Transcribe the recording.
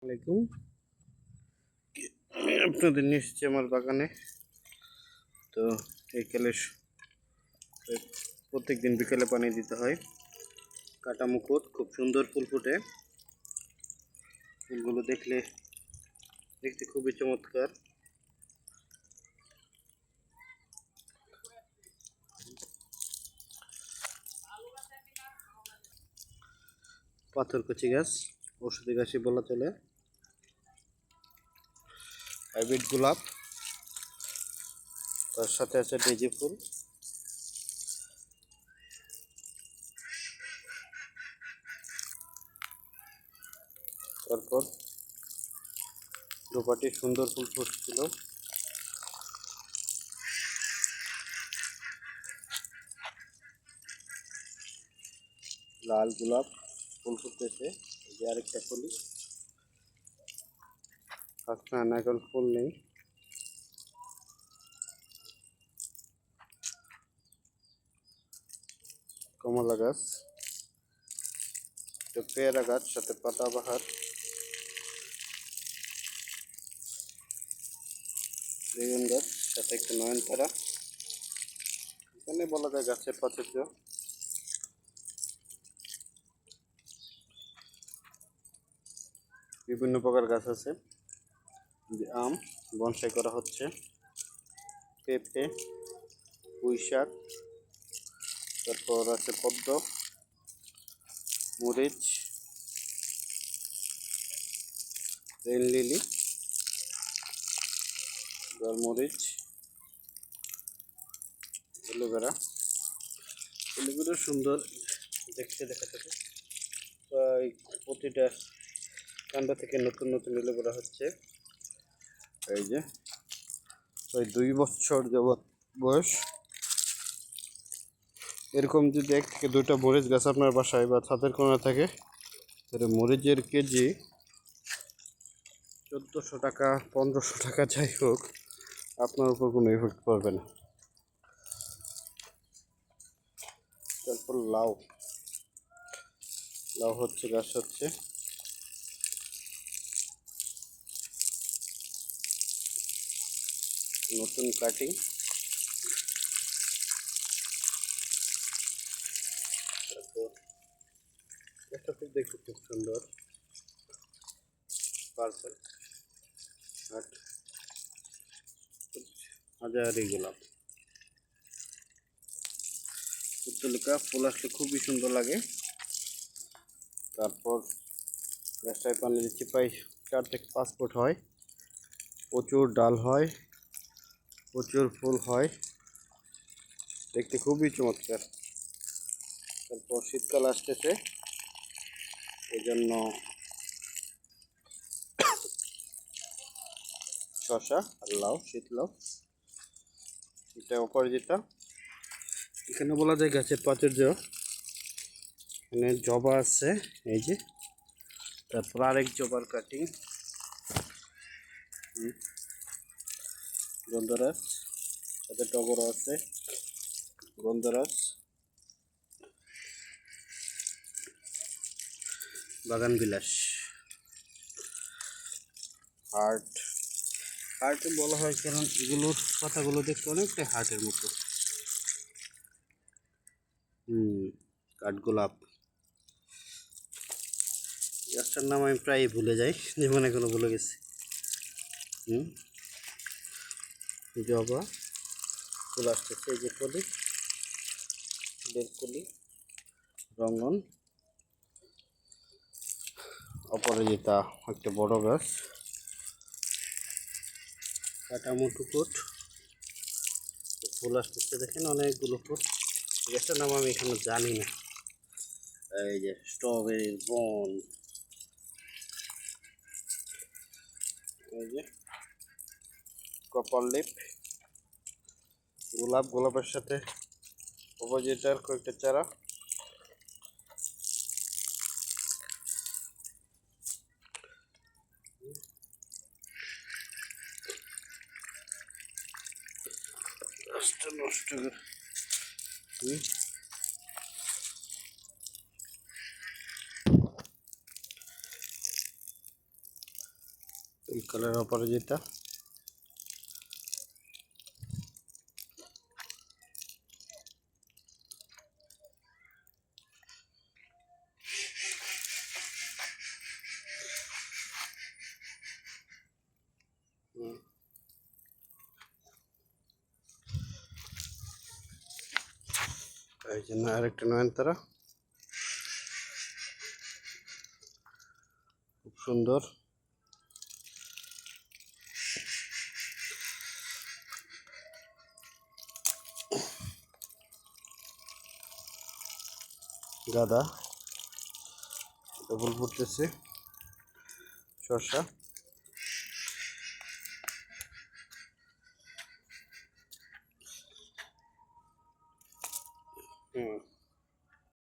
আলাইকুম। আপনাদের নিয়ে এসেছি আমার বাগানে। তো বিকেলে প্রত্যেক দিন বিকেলে পানি দিতে হয়। কাটা মুকুট, খুব সুন্দর ফুল ফুটে। ফুলগুলো দেখতে খুবই চমৎকার। পাথরকুচি গাছ, ঔষধি গাছই বলা চলে। হাইব্রিড গোলাপ, তার সাথে আছে ডেজি ফুল। তারপর দুপাটি সুন্দর ফুল ফুটছিল। লাল গোলাপ ফুল ফুটতেছে, এই যে আরেকটা কলি। না, এখন ফুল নেই। কমলা গাছ, পেয়ারা গাছ, সাথে পাতাবাহার, বেগুন গাছ, সাথে একটা নয়নতারা। এখানে বলা যায় গাছের প্রাচুর্য। বিভিন্ন প্রকার গাছ আছে। আম বনসাই করা হচ্ছে, পেঁপে, পুঁই শাক, তারপর আছে পদ্ম, মরিচ, রেল লিলি, মরিচ, এলোভেরা। এলোভেরা সুন্দর দেখতে দেখা যাচ্ছে। প্রায় প্রতিটা কাণ্ড থেকে নতুন নতুন এলোভেরা হচ্ছে। এই যে প্রায় 2 বছর যাবৎ বয়স। এরকম যদি 1 থেকে 2টা মরিচ গাছ আপনার বাসায় বা ছাদের কোণে থাকে, তাহলে মরিচের কেজি 1400 টাকা, 1500 টাকা, যাই হোক আপনার উপর কোনো এফেক্ট পড়বে না। তারপর লাউ হচ্ছে, গাছ হচ্ছে। নতুন কাটিং। তারপর এটা তো দেখতে খুব সুন্দর, পার্পল আর হাজারি গোলাপ। পুত্তলিকা ফুল আসলে খুবই সুন্দর লাগে। তারপর গাছটায় পানি দিচ্ছি, প্রায় 4 থেকে 5 ফুট হয়। প্রচুর ডাল হয়, প্রচুর ফুল হয়, দেখতে খুবই চমৎকার। তারপর শীতকাল আসতেছে, এই জন্য শসা আর লাউ, শীত লাউ, এটা অপরাজিতা। এখানে বলা যায় গাছের প্রাচুর্য। এখানে জবা আছে, এই যে। তারপর আরেক জবার কাটিং, গন্ধরাজ, সাথে টগর আছে, গন্ধরাজ, বাগান বিলাস, হার্ট বলা হয় কারণ এগুলোর পাতাগুলো দেখতে অনেকটা হার্টের মতো। কাঠগোলাপ, গাছটার নাম আমি প্রায় ভুলে যাই, যেমন এখনো ভুলে গেছি। জবা ফুল আসতেছে, এই যে কলি, বেলকলি, রঙন, অপরাজিতা একটা বড় গাছ, কাটা মুটুকুট, ফুল আসতেছে দেখেন অনেকগুলো ফুল। গাছটার নাম আমি এখনো জানি না। এই যে স্ট্রবেরির বন, এই যে কপার লিপ, গোলাপের সাথে অপরাজিতার কয়েকটা চারা। নষ্ট করে এই কালার অপরাজিতা, এই জন্য আরেকটা নয়নতারা, খুব সুন্দর। গাঁদা, ডবল ফুটতেছে, শসা।